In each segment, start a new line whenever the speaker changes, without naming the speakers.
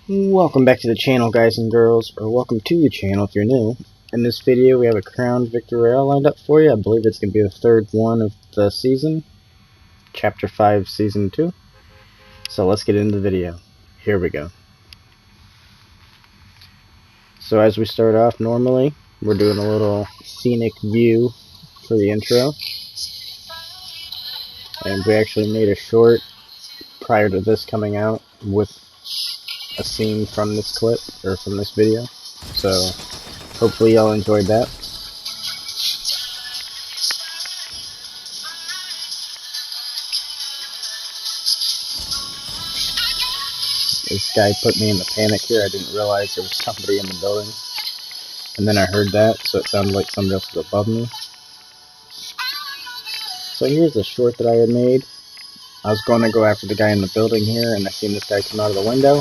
Welcome back to the channel, guys and girls, or welcome to the channel if you're new. In this video we have a crowned victor Royale lined up for you. I believe it's going to be the third one of the season, Chapter 5, Season 2. So let's get into the video. Here we go. So as we start off normally, we're doing a little scenic view for the intro. And we actually made a short prior to this coming out with a scene from this clip, or from this video. So hopefully y'all enjoyed that. This guy put me in the panic here. I didn't realize there was somebody in the building. And then I heard that, so it sounded like somebody else was above me. So here's the short that I had made. I was going to go after the guy in the building here, and I seen this guy come out of the window.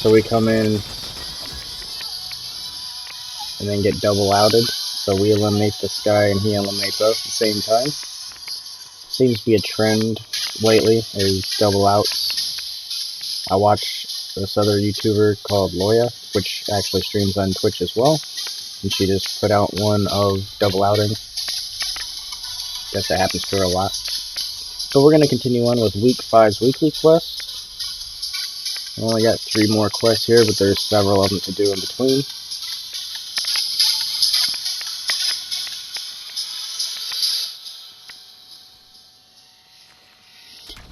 So we come in and then get double outed. So we eliminate this guy and he eliminates us at the same time. Seems to be a trend lately, is double outs. I watch this other YouTuber called Royale, which actually streams on Twitch as well. And she just put out one of double outing. Guess that happens to her a lot. So we're going to continue on with week 5's weekly quest. I only got 3 more quests here, but there's several of them to do in between.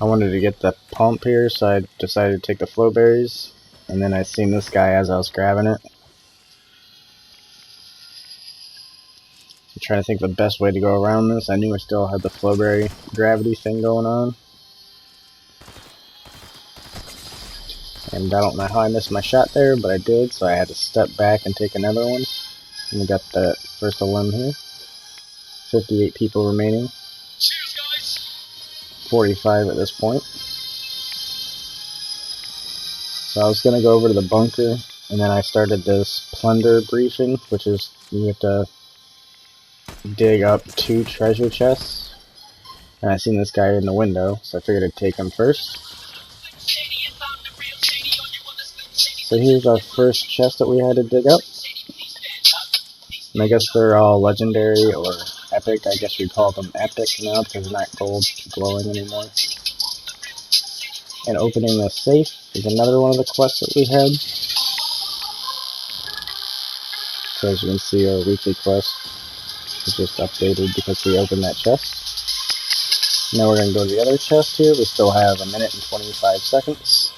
I wanted to get the pump here, so I decided to take the flow berries. And then I seen this guy as I was grabbing it. I'm trying to think of the best way to go around this. I knew I still had the flowberry gravity thing going on. And I don't know how I missed my shot there, but I did, so I had to step back and take another one. And we got the first limb here. 58 people remaining. 45 at this point. So I was going to go over to the bunker, and then I started this plunder briefing, which is you have to dig up 2 treasure chests. And I seen this guy in the window, so I figured I'd take him first. So here's our first chest that we had to dig up. And I guess they're all legendary or epic. I guess we call them epic now because they're not gold glowing anymore. And opening the safe is another one of the quests that we had. So as you can see, our weekly quest is just updated because we opened that chest. Now we're going to go to the other chest here. We still have 1 minute and 25 seconds.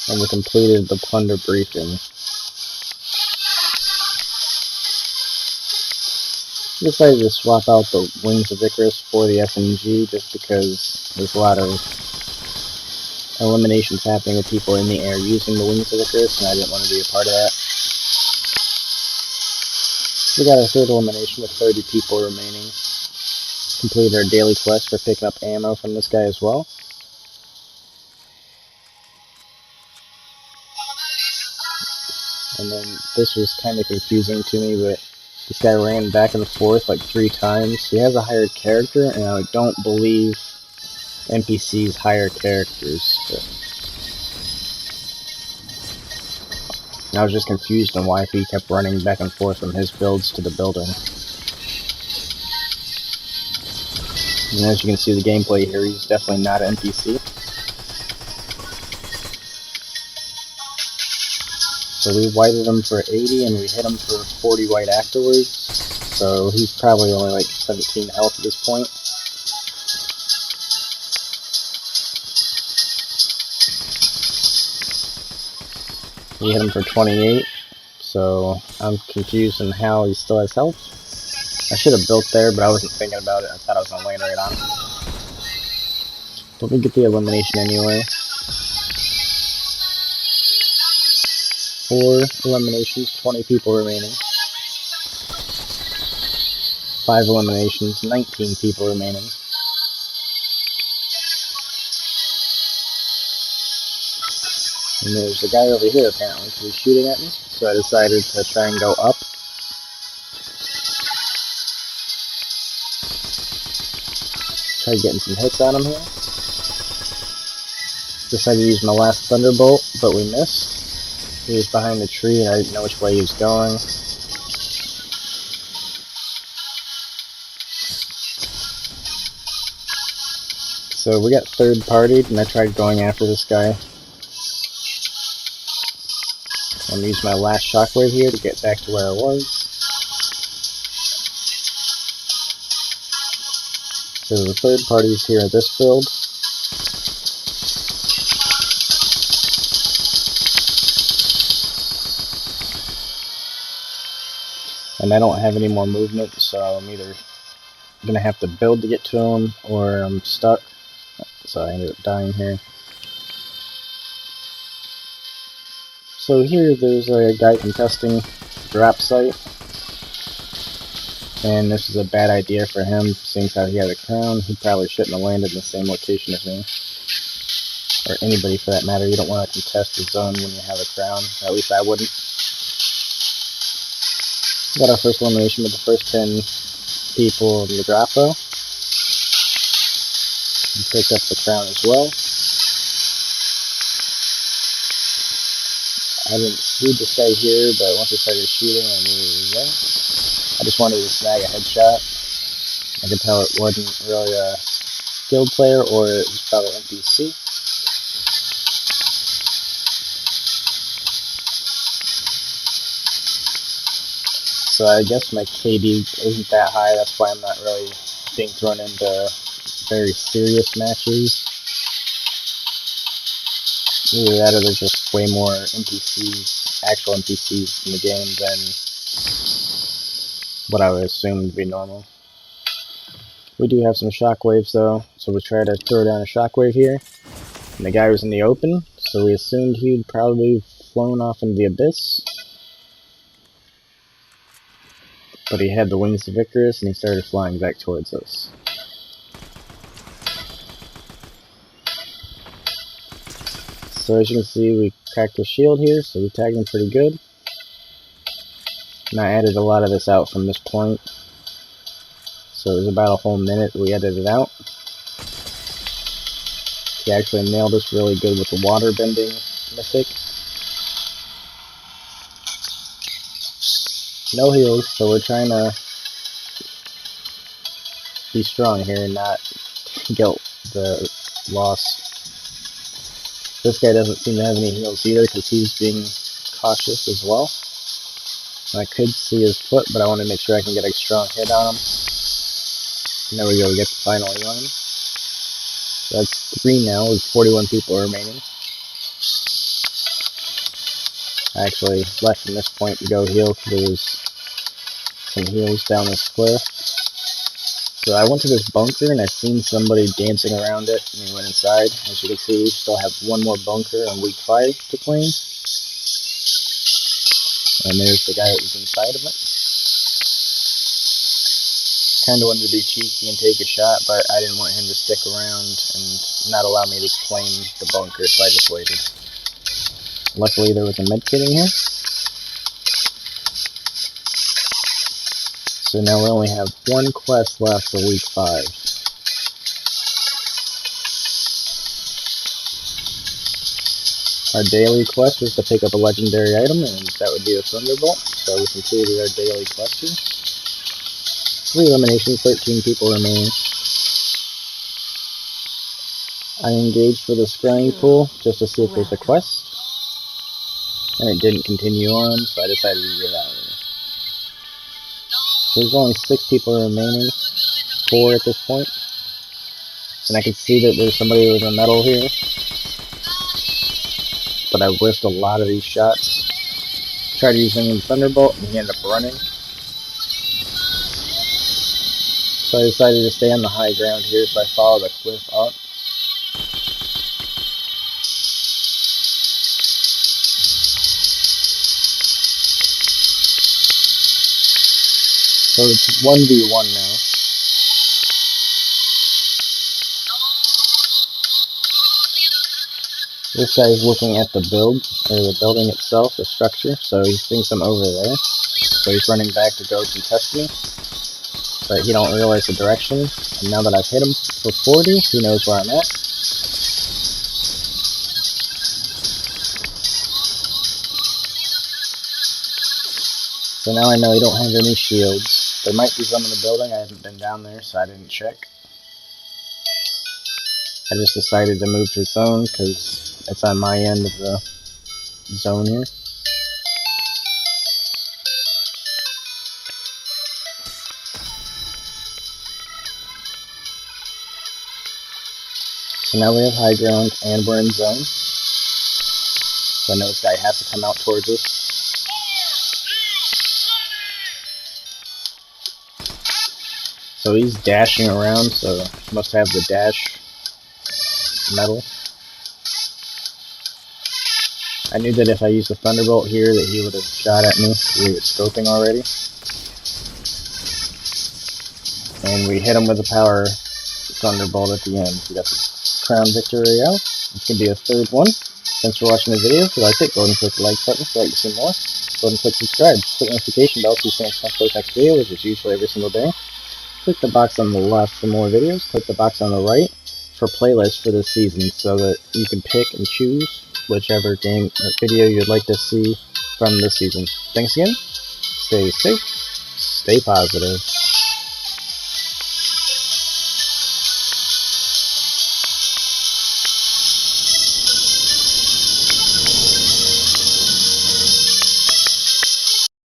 And we completed the plunder briefing. I decided to swap out the Wings of Icarus for the SMG just because there's a lot of eliminations happening with people in the air using the Wings of Icarus, and I didn't want to be a part of that. We got our 3rd elimination with 30 people remaining. Completed our daily quest for picking up ammo from this guy as well. And then this was kind of confusing to me, but this guy ran back and forth like 3 times. He has a higher character, and I don't believe NPCs hire characters. And I was just confused on why he kept running back and forth from his builds to the building. And as you can see the gameplay here, he's definitely not an NPC. So we whited him for 80 and we hit him for 40 white afterwards. So he's probably only like 17 health at this point. We hit him for 28. So I'm confused on how he still has health. I should have built there, but I wasn't thinking about it. I thought I was going to land right on it. But we get the elimination anyway. 4 eliminations, 20 people remaining. 5 eliminations, 19 people remaining. And there's a guy over here apparently, because he's shooting at me. So I decided to try and go up. Try getting some hits on him here. Decided to use my last Thunderbolt, but we missed. He was behind the tree and I didn't know which way he was going. So we got third partied and I tried going after this guy. I'm gonna use my last shockwave here to get back to where I was. So the third party's here at this build. And I don't have any more movement, so I'm either gonna have to build to get to him or I'm stuck. So I ended up dying here. So here there's a guy contesting drop site. And this is a bad idea for him, seeing how he had a crown. He probably shouldn't have landed in the same location as me. Or anybody for that matter. You don't want to contest the zone when you have a crown. At least I wouldn't. Got our first elimination with the first 10 people in the drop though. We picked up the crown as well. I didn't shoot this guy here, but once I started shooting, I knew he was there. I just wanted to snag a headshot. I could tell it wasn't really a skilled player, or it was probably NPC. So I guess my KD isn't that high, that's why I'm not really being thrown into very serious matches. Either that or there's just way more NPCs, actual NPCs in the game than what I would assume would be normal. We do have some shockwaves though, so we try to throw down a shockwave here. And the guy was in the open, so we assumed he'd probably flown off into the abyss. But he had the wings of Icarus and he started flying back towards us. So as you can see, we cracked the shield here, so we tagged him pretty good. And I added a lot of this out from this point. So it was about a whole minute we edited out. He actually nailed us really good with the water bending mythic. No heals, so we're trying to be strong here and not get the loss. This guy doesn't seem to have any heals either because he's being cautious as well. And I could see his foot, but I want to make sure I can get a strong hit on him. And there we go, we get the final heal on him. So that's 3 now, with 41 people remaining. I actually left from this point to go heal because there was some heals down this cliff. So I went to this bunker and I seen somebody dancing around it and we went inside. As you can see, we still have one more bunker on week 5 to claim. And there's the guy that was inside of it. Kinda wanted to be cheeky and take a shot, but I didn't want him to stick around and not allow me to claim the bunker, so I just waited. Luckily there was a medkit in here. So now we only have 1 quest left for week 5. Our daily quest was to pick up a legendary item, and that would be a Thunderbolt. So we completed our daily quest here. 3 eliminations, 13 people remaining. I engaged for the scrying pool just to see if there's a quest. And it didn't continue on, so I decided to get out of there. There's only 6 people remaining, 4 at this point. And I can see that there's somebody with a medal here. But I whiffed a lot of these shots. Tried using the Thunderbolt and he ended up running. So I decided to stay on the high ground here, so I followed the cliff up. So it's 1v1 now. This guy is looking at the build, or the building itself, the structure, so he thinks I'm over there. So he's running back to go contest me. But he don't realize the direction, and now that I've hit him for 40, he knows where I'm at. So now I know I don't have any shields. There might be some in the building. I haven't been down there, so I didn't check. I just decided to move to zone because it's on my end of the zone here. So now we have high ground and we're in zone. So I know this guy has to come out towards us. So he's dashing around, so he must have the dash metal. I knew that if I used the Thunderbolt here that he would have shot at me. We were scoping already. And we hit him with a power Thunderbolt at the end. We got the Crown Victory Royale. It's going to be a third one. Thanks for watching the video. If you liked it, go ahead and click the like button if you'd like to see more. Go ahead and click subscribe. Click the notification bell so you can see the next video, which is usually every single day. Click the box on the left for more videos. Click the box on the right for playlists for this season so that you can pick and choose whichever game or video you'd like to see from this season. Thanks again. Stay safe. Stay positive.